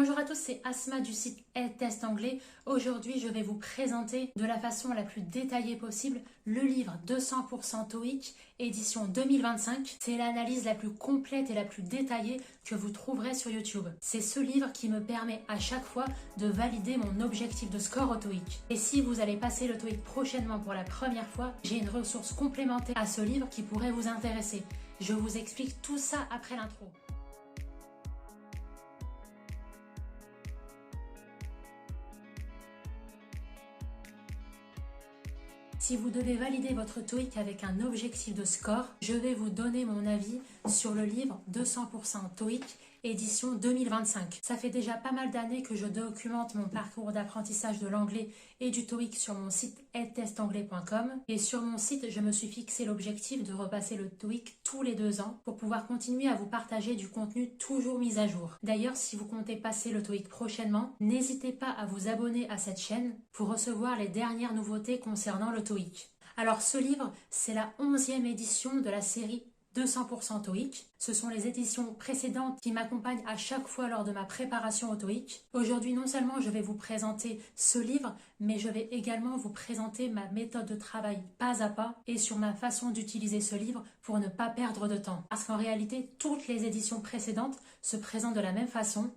Bonjour à tous, c'est Asma du site Test Anglais. Aujourd'hui, je vais vous présenter de la façon la plus détaillée possible le livre 200% TOEIC, édition 2025. C'est l'analyse la plus complète et la plus détaillée que vous trouverez sur YouTube. C'est ce livre qui me permet à chaque fois de valider mon objectif de score au TOEIC. Et si vous allez passer le TOEIC prochainement pour la première fois, j'ai une ressource complémentaire à ce livre qui pourrait vous intéresser. Je vous explique tout ça après l'intro. Si vous devez valider votre TOEIC avec un objectif de score, je vais vous donner mon avis sur le livre 200% TOEIC édition 2025. Ça fait déjà pas mal d'années que je documente mon parcours d'apprentissage de l'anglais et du TOEIC sur mon site edtestanglais.com et sur mon site, je me suis fixé l'objectif de repasser le TOEIC tous les 2 ans pour pouvoir continuer à vous partager du contenu toujours mis à jour. D'ailleurs, si vous comptez passer le TOEIC prochainement, n'hésitez pas à vous abonner à cette chaîne pour recevoir les dernières nouveautés concernant le TOEIC. Alors ce livre, c'est la 11e édition de la série 200% TOEIC. Ce sont les éditions précédentes qui m'accompagnent à chaque fois lors de ma préparation au TOEIC. Aujourd'hui, non seulement je vais vous présenter ce livre, mais je vais également vous présenter ma méthode de travail pas à pas et sur ma façon d'utiliser ce livre pour ne pas perdre de temps. Parce qu'en réalité, toutes les éditions précédentes se présentent de la même façon.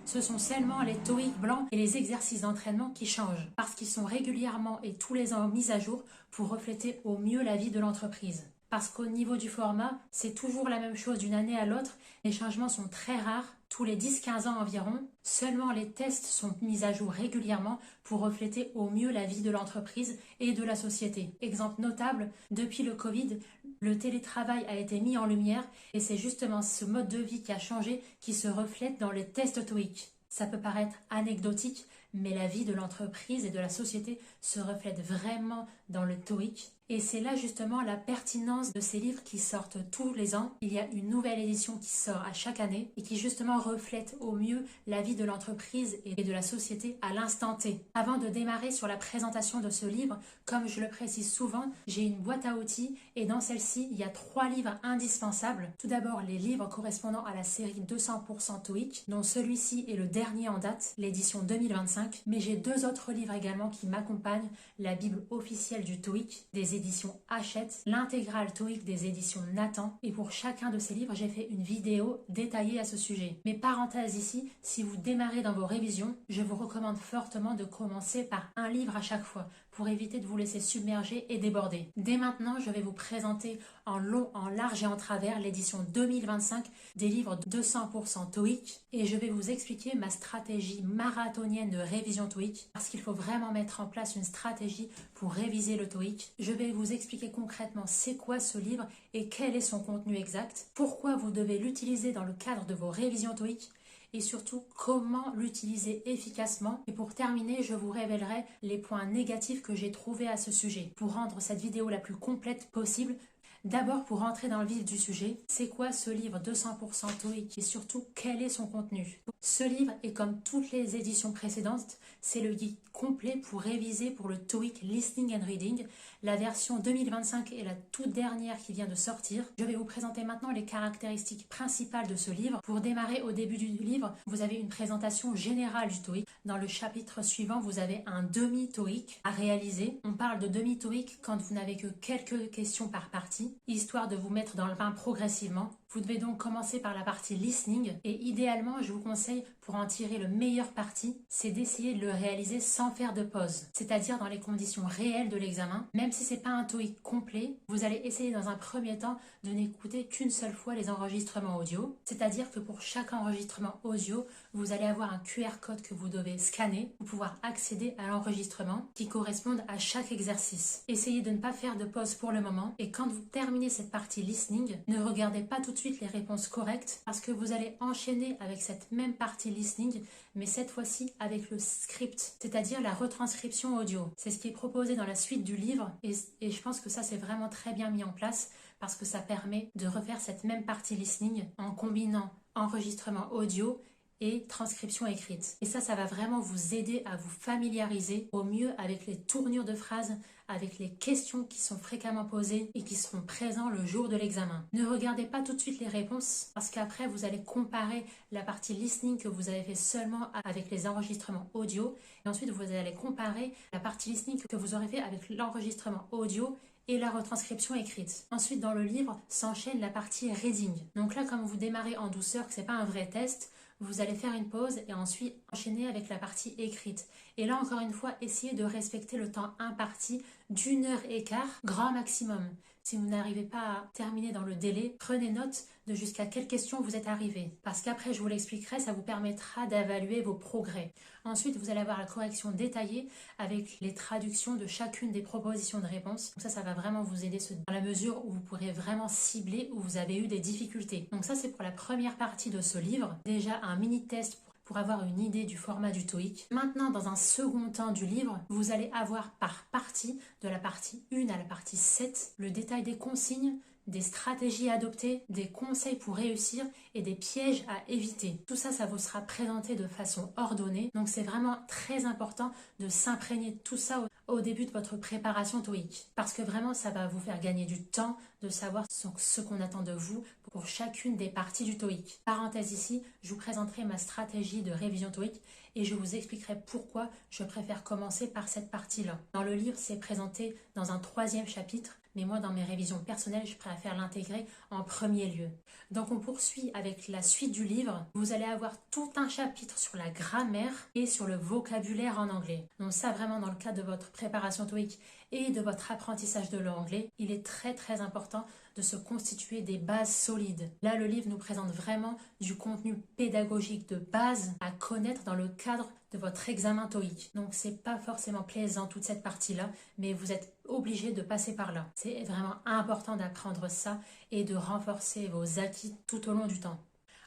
Ce sont seulement les TOEIC blancs et les exercices d'entraînement qui changent, parce qu'ils sont régulièrement et tous les ans mis à jour pour refléter au mieux la vie de l'entreprise. Parce qu'au niveau du format, c'est toujours la même chose d'une année à l'autre, les changements sont très rares, tous les 10-15 ans environ. Seulement les tests sont mis à jour régulièrement pour refléter au mieux la vie de l'entreprise et de la société. Exemple notable, depuis le Covid, le télétravail a été mis en lumière et c'est justement ce mode de vie qui a changé qui se reflète dans les tests TOEIC. Ça peut paraître anecdotique, mais la vie de l'entreprise et de la société se reflète vraiment dans le TOEIC. Et c'est là justement la pertinence de ces livres qui sortent tous les ans. Il y a une nouvelle édition qui sort à chaque année et qui justement reflète au mieux la vie de l'entreprise et de la société à l'instant T. Avant de démarrer sur la présentation de ce livre, comme je le précise souvent, j'ai une boîte à outils et dans celle-ci, il y a 3 livres indispensables. Tout d'abord, les livres correspondant à la série 200% TOEIC, dont celui-ci est le dernier en date, l'édition 2025. Mais j'ai 2 autres livres également qui m'accompagnent, la Bible officielle du TOEIC, des éditions Hachette, l'intégrale TOEIC des éditions Nathan, et pour chacun de ces livres, j'ai fait une vidéo détaillée à ce sujet. Mais parenthèse ici, si vous démarrez dans vos révisions, je vous recommande fortement de commencer par un livre à chaque fois, pour éviter de vous laisser submerger et déborder. Dès maintenant, je vais vous présenter en long, en large et en travers l'édition 2025 des livres 200% TOEIC, et je vais vous expliquer ma stratégie marathonienne de révision TOEIC, parce qu'il faut vraiment mettre en place une stratégie pour réviser le TOEIC. Je vais vous expliquer concrètement c'est quoi ce livre et quel est son contenu exact, pourquoi vous devez l'utiliser dans le cadre de vos révisions TOEIC, et surtout comment l'utiliser efficacement. Et pour terminer, je vous révélerai les points négatifs que j'ai trouvés à ce sujet. Pour rendre cette vidéo la plus complète possible, d'abord pour rentrer dans le vif du sujet, c'est quoi ce livre 200% TOEIC et surtout quel est son contenu? Ce livre est comme toutes les éditions précédentes, c'est le guide complet pour réviser pour le TOEIC Listening and Reading. La version 2025 est la toute dernière qui vient de sortir. Je vais vous présenter maintenant les caractéristiques principales de ce livre. Pour démarrer au début du livre, vous avez une présentation générale du TOEIC. Dans le chapitre suivant, vous avez un demi-TOEIC à réaliser. On parle de demi-TOEIC quand vous n'avez que quelques questions par partie, histoire de vous mettre dans le bain progressivement. Vous devez donc commencer par la partie listening et idéalement, je vous conseille pour en tirer le meilleur parti, c'est d'essayer de le réaliser sans faire de pause, c'est-à-dire dans les conditions réelles de l'examen. Même si c'est pas un TOEIC complet, vous allez essayer dans un premier temps de n'écouter qu'une seule fois les enregistrements audio, c'est-à-dire que pour chaque enregistrement audio, vous allez avoir un QR code que vous devez scanner pour pouvoir accéder à l'enregistrement qui corresponde à chaque exercice. Essayez de ne pas faire de pause pour le moment et quand vous terminez cette partie listening, ne regardez pas tout de suite les réponses correctes parce que vous allez enchaîner avec cette même partie listening mais cette fois-ci avec le script, c'est-à-dire la retranscription audio. C'est ce qui est proposé dans la suite du livre et je pense que ça c'est vraiment très bien mis en place parce que ça permet de refaire cette même partie listening en combinant enregistrement audio et transcription écrite. Et ça va vraiment vous aider à vous familiariser au mieux avec les tournures de phrases, avec les questions qui sont fréquemment posées et qui seront présents le jour de l'examen. Ne regardez pas tout de suite les réponses parce qu'après vous allez comparer la partie listening que vous avez fait seulement avec les enregistrements audio et ensuite vous allez comparer la partie listening que vous aurez fait avec l'enregistrement audio et la retranscription écrite. Ensuite, dans le livre, s'enchaîne la partie reading. Donc là, comme vous démarrez en douceur, que ce n'est pas un vrai test, vous allez faire une pause et ensuite enchaîner avec la partie écrite. Et là, encore une fois, essayez de respecter le temps imparti d'1 h 15, grand maximum. Si vous n'arrivez pas à terminer dans le délai, prenez note de jusqu'à quelle question vous êtes arrivé. Parce qu'après, je vous l'expliquerai, ça vous permettra d'évaluer vos progrès. Ensuite, vous allez avoir la correction détaillée avec les traductions de chacune des propositions de réponse. Donc ça va vraiment vous aider dans la mesure où vous pourrez vraiment cibler où vous avez eu des difficultés. Donc ça, c'est pour la première partie de ce livre. Déjà, un mini-test pour avoir une idée du format du TOEIC. Maintenant, dans un second temps du livre, vous allez avoir par partie, de la partie 1 à la partie 7, le détail des consignes, des stratégies adoptées, des conseils pour réussir et des pièges à éviter. Tout ça, ça vous sera présenté de façon ordonnée. Donc c'est vraiment très important de s'imprégner de tout ça au début de votre préparation TOEIC. Parce que vraiment, ça va vous faire gagner du temps de savoir ce qu'on attend de vous pour chacune des parties du TOEIC. Parenthèse ici, je vous présenterai ma stratégie de révision TOEIC et je vous expliquerai pourquoi je préfère commencer par cette partie-là. Dans le livre, c'est présenté dans un 3e chapitre, mais moi, dans mes révisions personnelles, je préfère l'intégrer en premier lieu. Donc, on poursuit avec la suite du livre. Vous allez avoir tout un chapitre sur la grammaire et sur le vocabulaire en anglais. Donc ça, vraiment, dans le cadre de votre préparation TOEIC et de votre apprentissage de l'anglais, il est très, très important de se constituer des bases solides. Là, le livre nous présente vraiment du contenu pédagogique de base à connaître dans le cadre de votre examen TOEIC. Donc, c'est pas forcément plaisant toute cette partie-là, mais vous êtes obligé de passer par là. C'est vraiment important d'apprendre ça et de renforcer vos acquis tout au long du temps.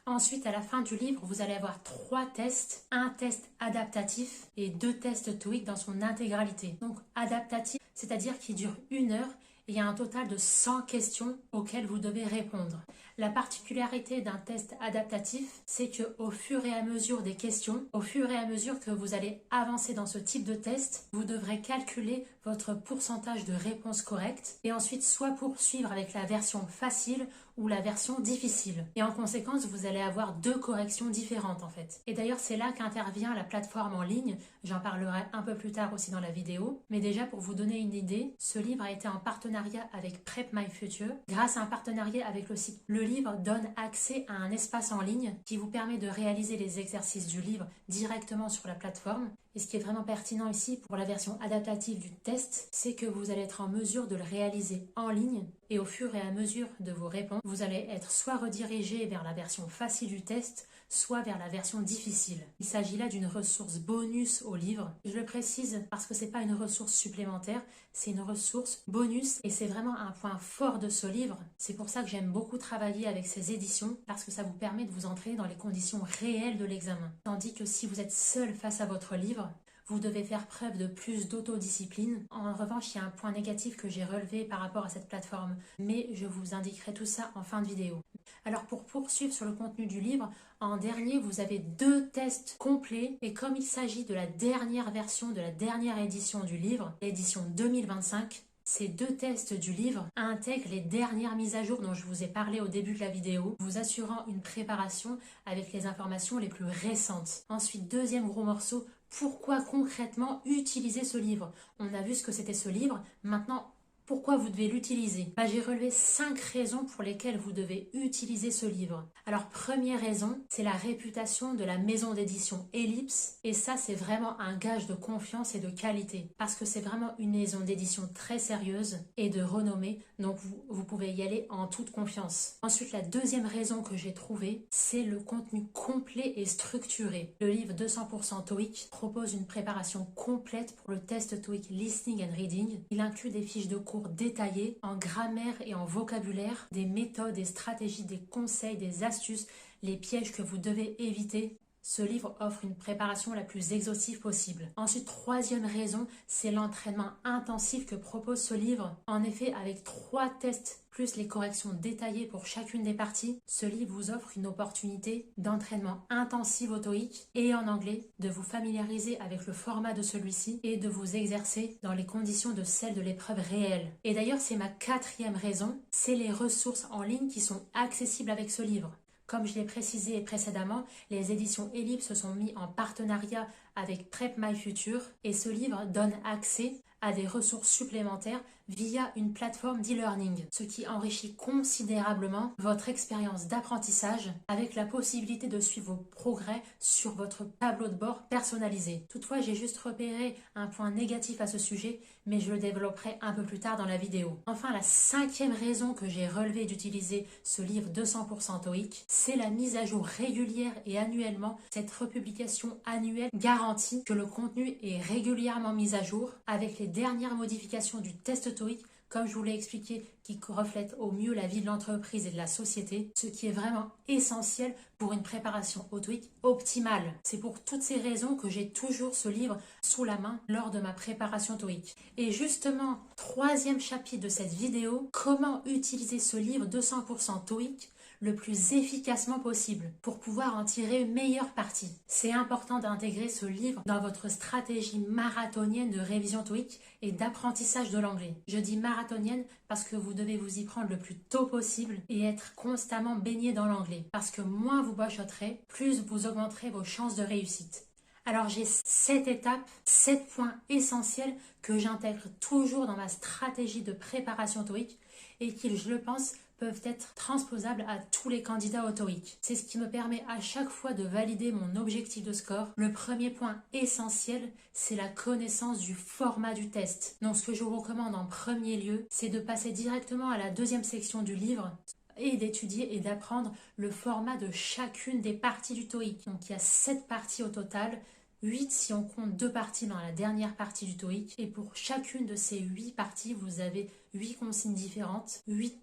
Ensuite, à la fin du livre, vous allez avoir 3 tests, un test adaptatif et 2 tests TOEIC dans son intégralité. Donc, adaptatif, c'est-à-dire qu'il dure 1 heure et il y a un total de 100 questions auxquelles vous devez répondre. La particularité d'un test adaptatif, c'est qu'au fur et à mesure des questions, au fur et à mesure que vous allez avancer dans ce type de test, vous devrez calculer votre pourcentage de réponses correctes et ensuite soit poursuivre avec la version facile ou la version difficile. Et en conséquence, vous allez avoir 2 corrections différentes en fait. Et d'ailleurs, c'est là qu'intervient la plateforme en ligne. J'en parlerai un peu plus tard aussi dans la vidéo. Mais déjà, pour vous donner une idée, ce livre a été en partenariat avec Prep My Future. Grâce à un partenariat avec le site, le livre donne accès à un espace en ligne qui vous permet de réaliser les exercices du livre directement sur la plateforme. Et ce qui est vraiment pertinent ici pour la version adaptative du test, c'est que vous allez être en mesure de le réaliser en ligne et au fur et à mesure de vos réponses, vous allez être soit redirigé vers la version facile du test, soit vers la version difficile. Il s'agit là d'une ressource bonus au livre. Je le précise parce que c'est pas une ressource supplémentaire, c'est une ressource bonus et c'est vraiment un point fort de ce livre. C'est pour ça que j'aime beaucoup travailler avec ces éditions parce que ça vous permet de vous entraîner dans les conditions réelles de l'examen. Tandis que si vous êtes seul face à votre livre, vous devez faire preuve de plus d'autodiscipline. En revanche, il y a un point négatif que j'ai relevé par rapport à cette plateforme, mais je vous indiquerai tout ça en fin de vidéo. Alors pour poursuivre sur le contenu du livre, en dernier, vous avez 2 tests complets et comme il s'agit de la dernière version de la dernière édition du livre, l'édition 2025, ces 2 tests du livre intègrent les dernières mises à jour dont je vous ai parlé au début de la vidéo, vous assurant une préparation avec les informations les plus récentes. Ensuite, deuxième gros morceau, pourquoi concrètement utiliser ce livre? On a vu ce que c'était ce livre, maintenant pourquoi vous devez l'utiliser? J'ai relevé 5 raisons pour lesquelles vous devez utiliser ce livre. Alors première raison, c'est la réputation de la maison d'édition Ellipse et ça c'est vraiment un gage de confiance et de qualité parce que c'est vraiment une maison d'édition très sérieuse et de renommée donc vous pouvez y aller en toute confiance. Ensuite la deuxième raison que j'ai trouvée, c'est le contenu complet et structuré. Le livre 200% TOEIC propose une préparation complète pour le test TOEIC Listening and Reading. Il inclut des fiches de cours détaillés en grammaire et en vocabulaire, des méthodes, des stratégies, des conseils, des astuces, les pièges que vous devez éviter. Ce livre offre une préparation la plus exhaustive possible. Ensuite, troisième raison, c'est l'entraînement intensif que propose ce livre. En effet, avec 3 tests plus les corrections détaillées pour chacune des parties, ce livre vous offre une opportunité d'entraînement intensif au TOEIC et en anglais, de vous familiariser avec le format de celui-ci et de vous exercer dans les conditions de celles de l'épreuve réelle. Et d'ailleurs, c'est ma 4e raison, c'est les ressources en ligne qui sont accessibles avec ce livre. Comme je l'ai précisé précédemment, les éditions Ellipse se sont mis en partenariat avec Prep My Future et ce livre donne accès à des ressources supplémentaires via une plateforme d'e-learning, ce qui enrichit considérablement votre expérience d'apprentissage avec la possibilité de suivre vos progrès sur votre tableau de bord personnalisé. Toutefois, j'ai juste repéré un point négatif à ce sujet, mais je le développerai un peu plus tard dans la vidéo. Enfin, la 5e raison que j'ai relevée d'utiliser ce livre 200% TOEIC, c'est la mise à jour régulière et annuellement. Cette republication annuelle garantit que le contenu est régulièrement mis à jour avec les dernières modifications du test TOEIC, comme je vous l'ai expliqué, qui reflète au mieux la vie de l'entreprise et de la société, ce qui est vraiment essentiel pour une préparation au TOEIC optimale. C'est pour toutes ces raisons que j'ai toujours ce livre sous la main lors de ma préparation TOEIC. Et justement, 3e chapitre de cette vidéo, comment utiliser ce livre 200% TOEIC le plus efficacement possible pour pouvoir en tirer une meilleure partie. C'est important d'intégrer ce livre dans votre stratégie marathonienne de révision TOEIC et d'apprentissage de l'anglais. Je dis marathonienne parce que vous devez vous y prendre le plus tôt possible et être constamment baigné dans l'anglais. Parce que moins vous bachoterez, plus vous augmenterez vos chances de réussite. Alors j'ai 7 étapes, 7 points essentiels que j'intègre toujours dans ma stratégie de préparation TOEIC et qui, je le pense, peuvent être transposables à tous les candidats au TOEIC. C'est ce qui me permet à chaque fois de valider mon objectif de score. Le premier point essentiel, c'est la connaissance du format du test. Donc ce que je vous recommande en premier lieu, c'est de passer directement à la 2e section du livre et d'étudier et d'apprendre le format de chacune des parties du TOEIC. Donc il y a 7 parties au total, 8 si on compte 2 parties dans la dernière partie du TOEIC. Et pour chacune de ces 8 parties, vous avez 8 consignes différentes, 8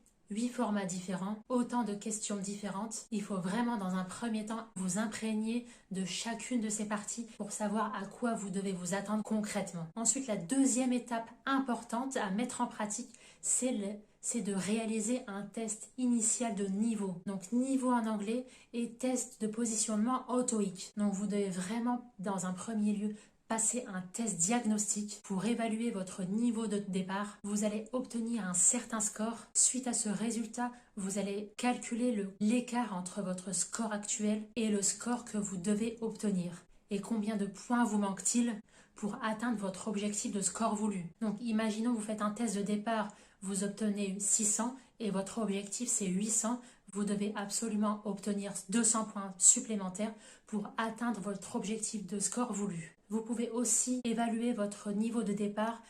formats différents, autant de questions différentes. Il faut vraiment dans un premier temps vous imprégner de chacune de ces parties pour savoir à quoi vous devez vous attendre concrètement. Ensuite, la 2e étape importante à mettre en pratique, c'est de réaliser un test initial de niveau. Donc niveau en anglais et test de positionnement au TOEIC. Donc vous devez vraiment dans un premier lieu passer un test diagnostique pour évaluer votre niveau de départ. Vous allez obtenir un certain score. Suite à ce résultat, vous allez calculer l'écart entre votre score actuel et le score que vous devez obtenir. Et combien de points vous manque-t-il pour atteindre votre objectif de score voulu. Donc imaginons vous faites un test de départ, vous obtenez 600 et votre objectif c'est 800. Vous devez absolument obtenir 200 points supplémentaires pour atteindre votre objectif de score voulu. Vous pouvez aussi évaluer votre niveau de départ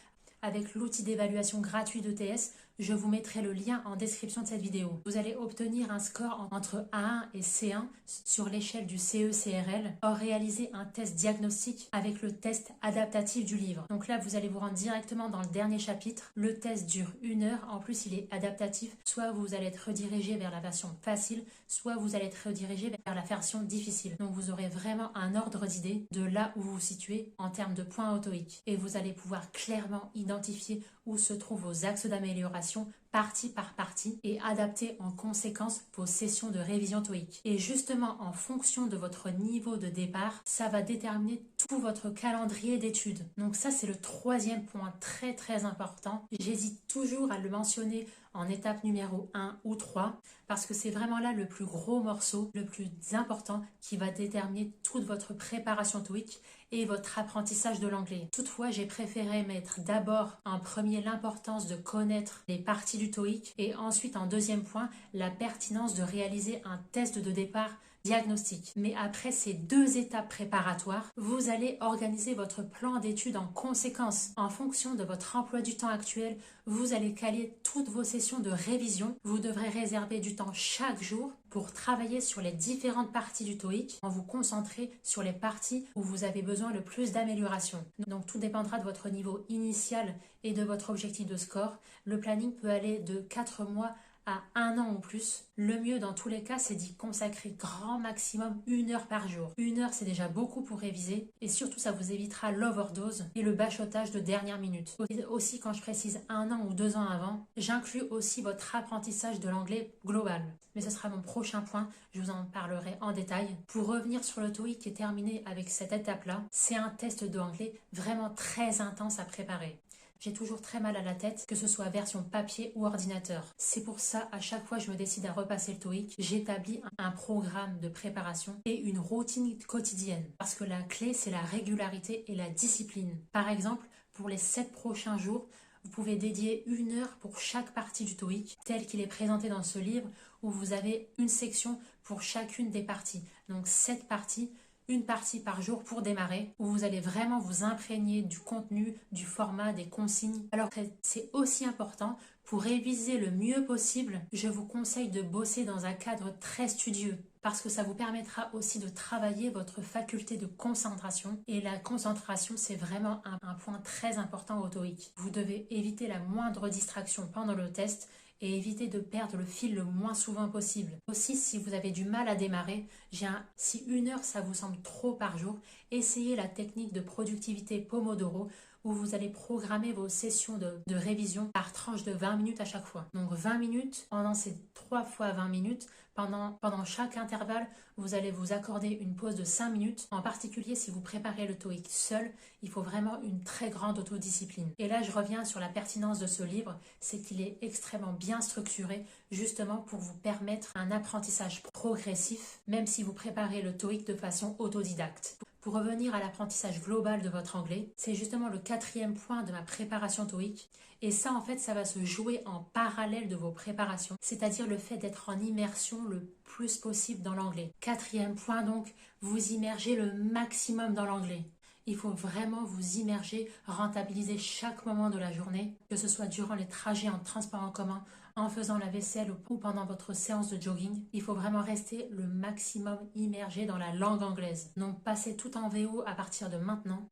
avec l'outil d'évaluation gratuit d'ETS. Je vous mettrai le lien en description de cette vidéo. Vous allez obtenir un score entre A1 et C1 sur l'échelle du CE-CRL, or réaliser un test diagnostique avec le test adaptatif du livre. Donc là, vous allez vous rendre directement dans le dernier chapitre. Le test dure 1 heure. En plus, il est adaptatif. Soit vous allez être redirigé vers la version facile, soit vous allez être redirigé vers la version difficile. Donc vous aurez vraiment un ordre d'idée de là où vous vous situez en termes de points au TOEIC. Et vous allez pouvoir clairement identifier où se trouvent vos axes d'amélioration partie par partie et adapter en conséquence vos sessions de révision TOEIC. Et justement, en fonction de votre niveau de départ, ça va déterminer tout votre calendrier d'études. Donc ça, c'est le 3e point très très important. J'hésite toujours à le mentionner en étape numéro 1 ou 3 parce que c'est vraiment là le plus gros morceau, le plus important qui va déterminer toute votre préparation TOEIC et votre apprentissage de l'anglais. Toutefois, j'ai préféré mettre d'abord en premier l'importance de connaître les parties du TOEIC et ensuite en 2e point la pertinence de réaliser un test de départ diagnostic. Mais après ces 2 étapes préparatoires, vous allez organiser votre plan d'études en conséquence. En fonction de votre emploi du temps actuel, vous allez caler toutes vos sessions de révision. Vous devrez réserver du temps chaque jour pour travailler sur les différentes parties du TOEIC en vous concentrant sur les parties où vous avez besoin le plus d'amélioration. Donc tout dépendra de votre niveau initial et de votre objectif de score. Le planning peut aller de 4 mois à 1 an ou plus, le mieux dans tous les cas, c'est d'y consacrer grand maximum 1 heure par jour. 1 heure, c'est déjà beaucoup pour réviser et surtout, ça vous évitera l'overdose et le bachotage de dernière minute. Aussi, quand je précise 1 an ou 2 ans avant, j'inclus aussi votre apprentissage de l'anglais global. Mais ce sera mon prochain point, je vous en parlerai en détail. Pour revenir sur le TOEIC et terminer avec cette étape-là, c'est un test d'anglais vraiment très intense à préparer. J'ai toujours très mal à la tête, que ce soit version papier ou ordinateur. C'est pour ça, à chaque fois que je me décide à repasser le TOEIC, j'établis un programme de préparation et une routine quotidienne. Parce que la clé, c'est la régularité et la discipline. Par exemple, pour les 7 prochains jours, vous pouvez dédier 1 heure pour chaque partie du TOEIC, tel qu'il est présenté dans ce livre, où vous avez une section pour chacune des parties. Donc 7 parties, une partie par jour pour démarrer, où vous allez vraiment vous imprégner du contenu, du format, des consignes. Alors que c'est aussi important, pour réviser le mieux possible, je vous conseille de bosser dans un cadre très studieux, parce que ça vous permettra aussi de travailler votre faculté de concentration. Et la concentration, c'est vraiment un point très important au TOEIC. Vous devez éviter la moindre distraction pendant le test, et éviter de perdre le fil le moins souvent possible. Aussi, si vous avez du mal à démarrer, si 1 heure ça vous semble trop par jour, essayez la technique de productivité Pomodoro où vous allez programmer vos sessions de révision par tranche de 20 minutes à chaque fois. Donc 20 minutes, pendant ces 3 fois 20 minutes, pendant chaque intervalle, vous allez vous accorder une pause de 5 minutes. En particulier, si vous préparez le TOEIC seul, il faut vraiment une très grande autodiscipline. Et là, je reviens sur la pertinence de ce livre, c'est qu'il est extrêmement bien structuré, justement pour vous permettre un apprentissage progressif, même si vous préparez le TOEIC de façon autodidacte. Pour revenir à l'apprentissage global de votre anglais, c'est justement le 4e point de ma préparation TOEIC. Et ça, en fait, ça va se jouer en parallèle de vos préparations, c'est-à-dire le fait d'être en immersion le plus possible dans l'anglais. 4e point, donc, vous immergez le maximum dans l'anglais. Il faut vraiment vous immerger, rentabiliser chaque moment de la journée, que ce soit durant les trajets en transport en commun, en faisant la vaisselle ou pendant votre séance de jogging. Il faut vraiment rester le maximum immergé dans la langue anglaise. Donc passez tout en VO à partir de maintenant.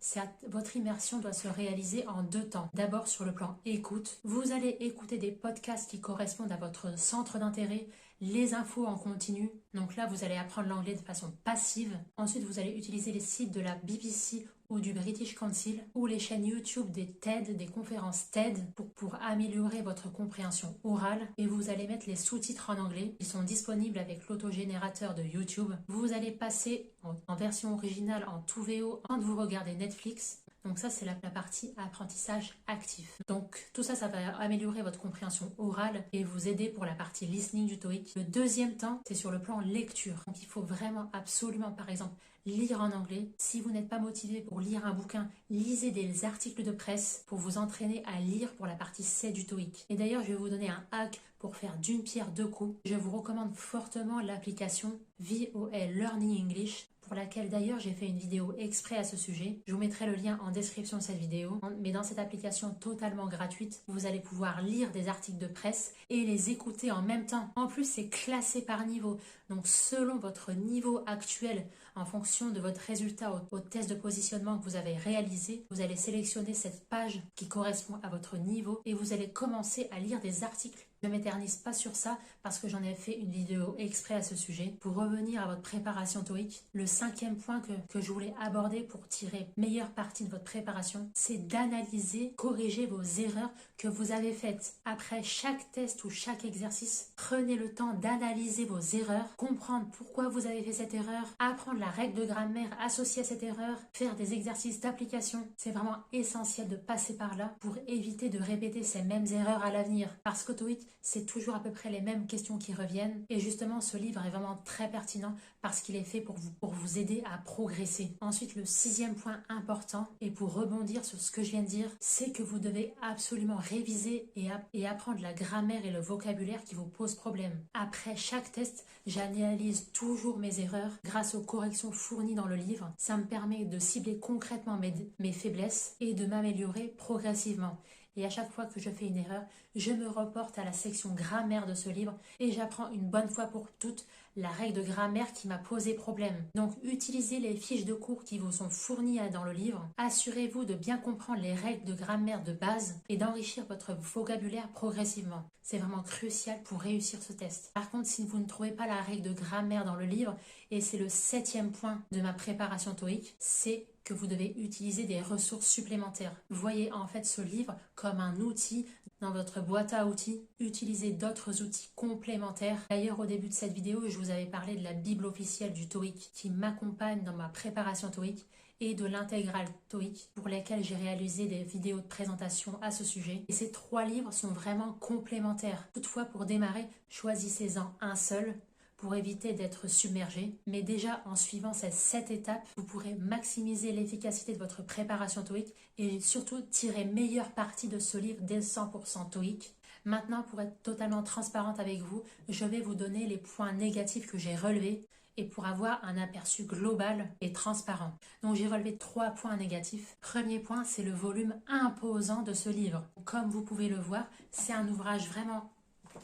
Votre immersion doit se réaliser en 2 temps. D'abord sur le plan écoute. Vous allez écouter des podcasts qui correspondent à votre centre d'intérêt, les infos en continu. Donc là, vous allez apprendre l'anglais de façon passive. Ensuite, vous allez utiliser les sites de la BBC ou du British Council ou les chaînes YouTube des TED, des conférences TED pour améliorer votre compréhension orale. Et vous allez mettre les sous-titres en anglais. Ils sont disponibles avec l'autogénérateur de YouTube. Vous allez passer en version originale en tout VO quand vous regardez Netflix. Donc ça, c'est la partie apprentissage actif. Donc tout ça, ça va améliorer votre compréhension orale et vous aider pour la partie listening du TOEIC. Le 2e temps, c'est sur le plan lecture. Donc il faut vraiment absolument, par exemple, lire en anglais. Si vous n'êtes pas motivé pour lire un bouquin, lisez des articles de presse pour vous entraîner à lire pour la partie C du TOEIC. Et d'ailleurs, je vais vous donner un hack pour faire d'une pierre 2 coups. Je vous recommande fortement l'application VOL Learning English, pour laquelle d'ailleurs j'ai fait une vidéo exprès à ce sujet. Je vous mettrai le lien en description de cette vidéo. Mais dans cette application totalement gratuite, vous allez pouvoir lire des articles de presse et les écouter en même temps. En plus, c'est classé par niveau. Donc selon votre niveau actuel, en fonction de votre résultat au test de positionnement que vous avez réalisé, vous allez sélectionner cette page qui correspond à votre niveau et vous allez commencer à lire des articles. Je ne m'éternise pas sur ça parce que j'en ai fait une vidéo exprès à ce sujet. Pour revenir à votre préparation TOEIC, le 5e point que je voulais aborder pour tirer meilleure partie de votre préparation, c'est d'analyser, corriger vos erreurs que vous avez faites. Après chaque test ou chaque exercice, prenez le temps d'analyser vos erreurs, comprendre pourquoi vous avez fait cette erreur, apprendre la règle de grammaire associée à cette erreur, faire des exercices d'application. C'est vraiment essentiel de passer par là pour éviter de répéter ces mêmes erreurs à l'avenir. Parce que TOEIC, c'est toujours à peu près les mêmes questions qui reviennent. Et justement, ce livre est vraiment très pertinent parce qu'il est fait pour vous aider à progresser. Ensuite, le 6e point important, et pour rebondir sur ce que je viens de dire, c'est que vous devez absolument réviser et apprendre la grammaire et le vocabulaire qui vous posent problème. Après chaque test, j'analyse toujours mes erreurs grâce aux corrections fournies dans le livre. Ça me permet de cibler concrètement mes faiblesses et de m'améliorer progressivement. Et à chaque fois que je fais une erreur, je me reporte à la section grammaire de ce livre et j'apprends une bonne fois pour toutes la règle de grammaire qui m'a posé problème. Donc utilisez les fiches de cours qui vous sont fournies dans le livre. Assurez-vous de bien comprendre les règles de grammaire de base et d'enrichir votre vocabulaire progressivement. C'est vraiment crucial pour réussir ce test. Par contre, si vous ne trouvez pas la règle de grammaire dans le livre, et c'est le 7e point de ma préparation TOEIC, c'est que vous devez utiliser des ressources supplémentaires. Voyez en fait ce livre comme un outil dans votre boîte à outils. Utilisez d'autres outils complémentaires. D'ailleurs, au début de cette vidéo, je vous avais parlé de la Bible officielle du TOEIC qui m'accompagne dans ma préparation TOEIC et de l'intégrale TOEIC pour lesquelles j'ai réalisé des vidéos de présentation à ce sujet. Et ces 3 livres sont vraiment complémentaires. Toutefois, pour démarrer, choisissez-en un seul pour éviter d'être submergé. Mais déjà, en suivant ces 7 étapes, vous pourrez maximiser l'efficacité de votre préparation TOEIC et surtout tirer meilleure partie de ce livre dès 100% TOEIC. Maintenant, pour être totalement transparente avec vous, je vais vous donner les points négatifs que j'ai relevés et pour avoir un aperçu global et transparent. Donc j'ai relevé 3 points négatifs. Premier point, c'est le volume imposant de ce livre. Comme vous pouvez le voir, c'est un ouvrage vraiment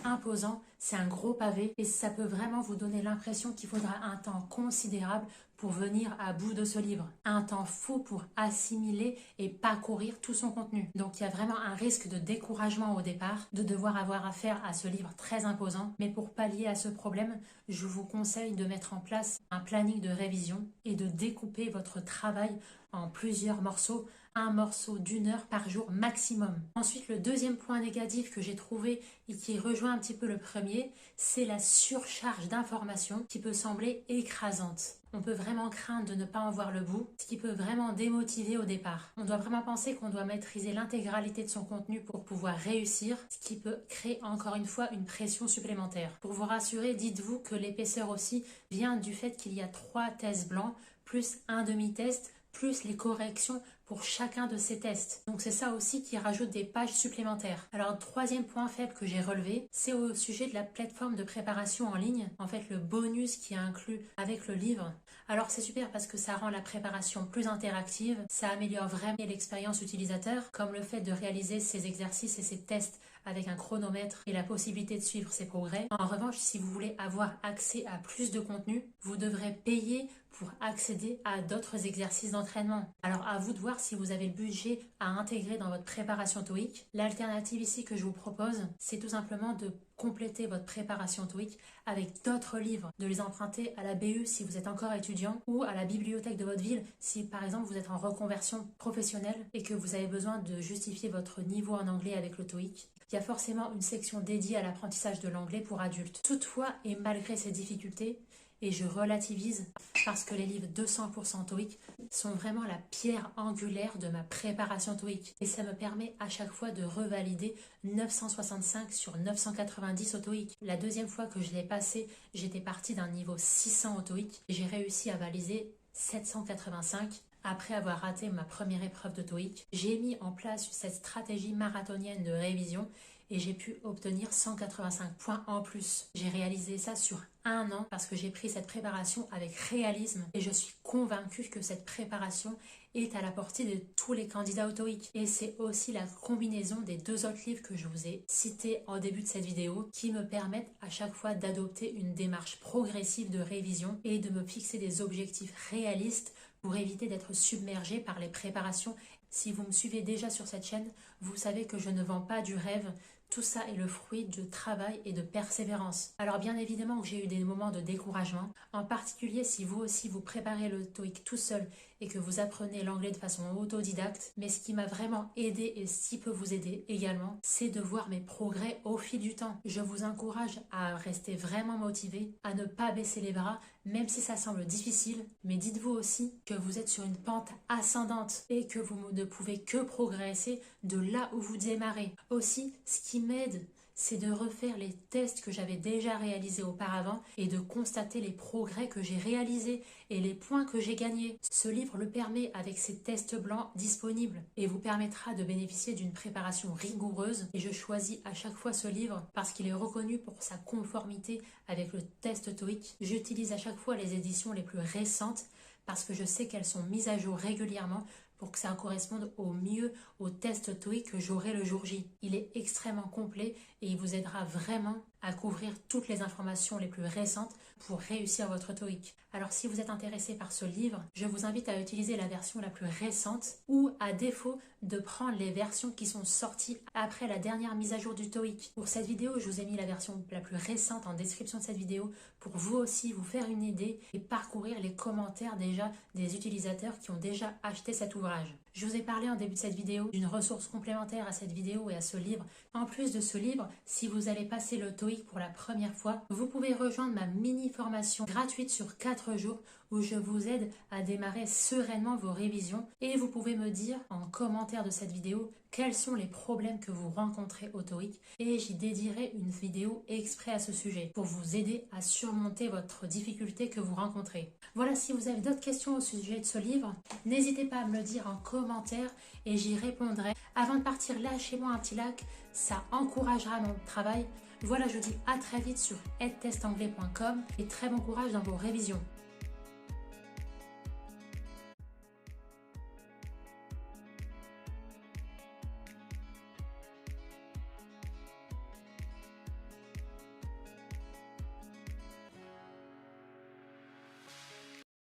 imposant, c'est un gros pavé et ça peut vraiment vous donner l'impression qu'il faudra un temps considérable pour venir à bout de ce livre. Un temps fou pour assimiler et parcourir tout son contenu. Donc il y a vraiment un risque de découragement au départ, de devoir avoir affaire à ce livre très imposant. Mais pour pallier à ce problème, je vous conseille de mettre en place un planning de révision et de découper votre travail en plusieurs morceaux, un morceau d'1 heure par jour maximum. Ensuite, le deuxième point négatif que j'ai trouvé et qui rejoint un petit peu le premier, c'est la surcharge d'informations qui peut sembler écrasante. On peut vraiment craindre de ne pas en voir le bout, ce qui peut vraiment démotiver au départ. On doit vraiment penser qu'on doit maîtriser l'intégralité de son contenu pour pouvoir réussir, ce qui peut créer encore une fois une pression supplémentaire. Pour vous rassurer, dites-vous que l'épaisseur aussi vient du fait qu'il y a 3 tests blancs, plus un demi-test, plus les corrections pour chacun de ces tests. Donc c'est ça aussi qui rajoute des pages supplémentaires. Alors le 3e point faible que j'ai relevé, c'est au sujet de la plateforme de préparation en ligne. En fait, le bonus qui est inclus avec le livre. Alors c'est super parce que ça rend la préparation plus interactive, ça améliore vraiment l'expérience utilisateur, comme le fait de réaliser ces exercices et ces tests avec un chronomètre et la possibilité de suivre ses progrès. En revanche, si vous voulez avoir accès à plus de contenu, vous devrez payer pour accéder à d'autres exercices d'entraînement. Alors à vous de voir si vous avez le budget à intégrer dans votre préparation TOEIC. L'alternative ici que je vous propose, c'est tout simplement de compléter votre préparation TOEIC avec d'autres livres, de les emprunter à la BU si vous êtes encore étudiant ou à la bibliothèque de votre ville si par exemple vous êtes en reconversion professionnelle et que vous avez besoin de justifier votre niveau en anglais avec le TOEIC. Il y a forcément une section dédiée à l'apprentissage de l'anglais pour adultes. Toutefois, et malgré ces difficultés, et je relativise parce que les livres 200% TOEIC sont vraiment la pierre angulaire de ma préparation TOEIC. Et ça me permet à chaque fois de revalider 965 sur 990 au TOEIC. La deuxième fois que je l'ai passé, j'étais partie d'un niveau 600 au TOEIC et j'ai réussi à valider 785. Après avoir raté ma première épreuve de TOEIC, j'ai mis en place cette stratégie marathonienne de révision et j'ai pu obtenir 185 points en plus. J'ai réalisé ça sur 1 an parce que j'ai pris cette préparation avec réalisme et je suis convaincue que cette préparation est à la portée de tous les candidats au TOEIC. Et c'est aussi la combinaison des 2 autres livres que je vous ai cités en début de cette vidéo qui me permettent à chaque fois d'adopter une démarche progressive de révision et de me fixer des objectifs réalistes pour éviter d'être submergé par les préparations. Si vous me suivez déjà sur cette chaîne, vous savez que je ne vends pas du rêve. Tout ça est le fruit de travail et de persévérance. Alors bien évidemment que j'ai eu des moments de découragement, en particulier si vous aussi vous préparez le TOEIC tout seul et que vous apprenez l'anglais de façon autodidacte. Mais ce qui m'a vraiment aidé et ce qui peut vous aider également, c'est de voir mes progrès au fil du temps. Je vous encourage à rester vraiment motivé, à ne pas baisser les bras, même si ça semble difficile. Mais dites-vous aussi que vous êtes sur une pente ascendante et que vous ne pouvez que progresser de là où vous démarrez. Aussi, ce qui m'aide, c'est de refaire les tests que j'avais déjà réalisés auparavant et de constater les progrès que j'ai réalisés et les points que j'ai gagnés. Ce livre le permet avec ses tests blancs disponibles et vous permettra de bénéficier d'une préparation rigoureuse. Et je choisis à chaque fois ce livre parce qu'il est reconnu pour sa conformité avec le test TOEIC. J'utilise à chaque fois les éditions les plus récentes parce que je sais qu'elles sont mises à jour régulièrement pour que ça corresponde au mieux au test TOEIC que j'aurai le jour J. Il est extrêmement complet et il vous aidera vraiment à couvrir toutes les informations les plus récentes pour réussir votre TOEIC. Alors si vous êtes intéressé par ce livre, je vous invite à utiliser la version la plus récente ou à défaut de prendre les versions qui sont sorties après la dernière mise à jour du TOEIC. Pour cette vidéo, je vous ai mis la version la plus récente en description de cette vidéo pour vous aussi vous faire une idée et parcourir les commentaires déjà des utilisateurs qui ont déjà acheté cet ouvrage. Je vous ai parlé en début de cette vidéo d'une ressource complémentaire à cette vidéo et à ce livre. En plus de ce livre, si vous allez passer le TOEIC pour la première fois, vous pouvez rejoindre ma mini-formation gratuite sur 4 jours où je vous aide à démarrer sereinement vos révisions et vous pouvez me dire en commentaire de cette vidéo quels sont les problèmes que vous rencontrez au TOEIC et j'y dédierai une vidéo exprès à ce sujet pour vous aider à surmonter votre difficulté que vous rencontrez. Voilà, si vous avez d'autres questions au sujet de ce livre, n'hésitez pas à me le dire en commentaire et j'y répondrai. Avant de partir, lâchez-moi un petit like, ça encouragera mon travail. Voilà, je vous dis à très vite sur edtestanglais.com et très bon courage dans vos révisions.